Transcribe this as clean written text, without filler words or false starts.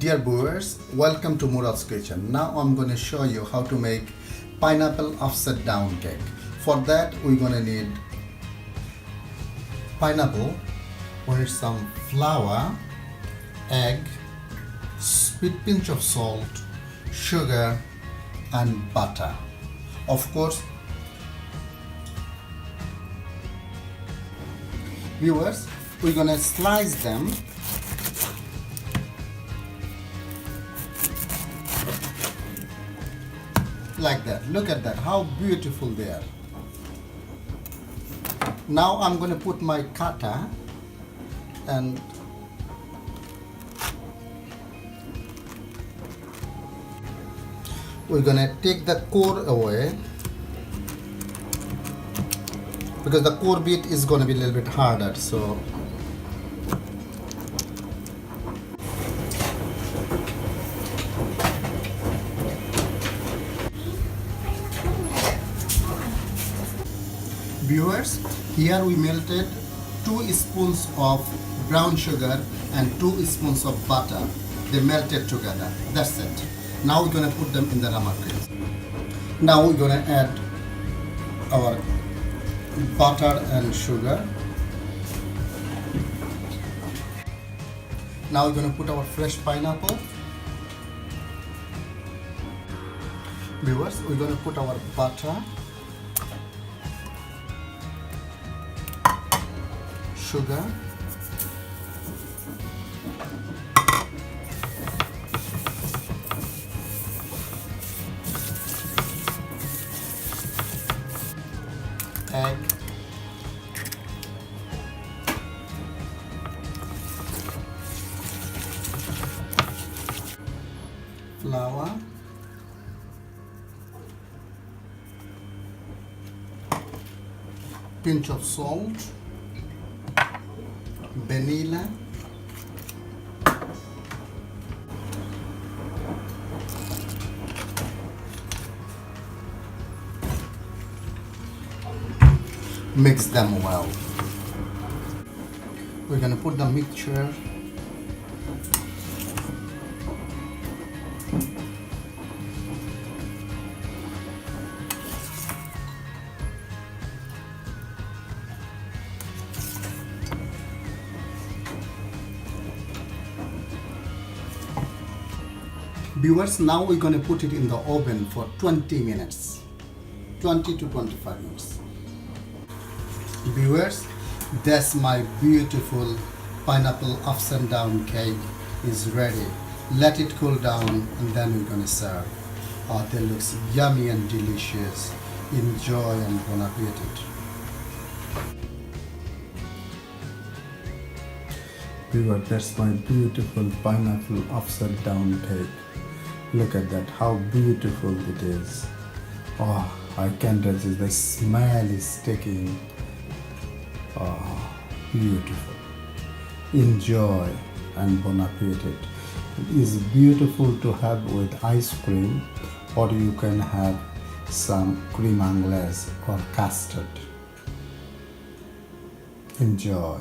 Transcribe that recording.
Dear viewers, welcome to Murads kitchen. Now I'm going to show you how to make pineapple upside down cake. For that we're going to need pineapple, we need some flour, egg, sweet pinch of salt, sugar and butter. Of course, viewers, we're going to slice them like that. Look at that, how beautiful they are. Now I'm going to put my cutter and we're going to take the core away because the core bit is going to be a little bit harder. So viewers, here we melted 2 spoons of brown sugar and 2 spoons of butter. They melted together. That's it. Now we're going to put them in the rama cream. Now we're going to add our butter and sugar. Now we're going to put our fresh pineapple. Viewers, we're going to put our butter, sugar, egg, flour, pinch of salt, vanilla, mix them well. We're going to put the mixture viewers. Now we're going to put it in the oven for 20 minutes, 20 to 25 minutes. Viewers, that's my beautiful pineapple upside down cake is ready. Let it cool down and then we're going to serve. Oh, that looks yummy and delicious. Enjoy and bon appetit. Viewers, that's my beautiful pineapple upside down cake. Look at that, how beautiful it is. Oh, I can't resist. The smell is sticking. Oh, beautiful. Enjoy and bon appetit. It is beautiful to have with ice cream, or you can have some creme anglaise or custard. Enjoy.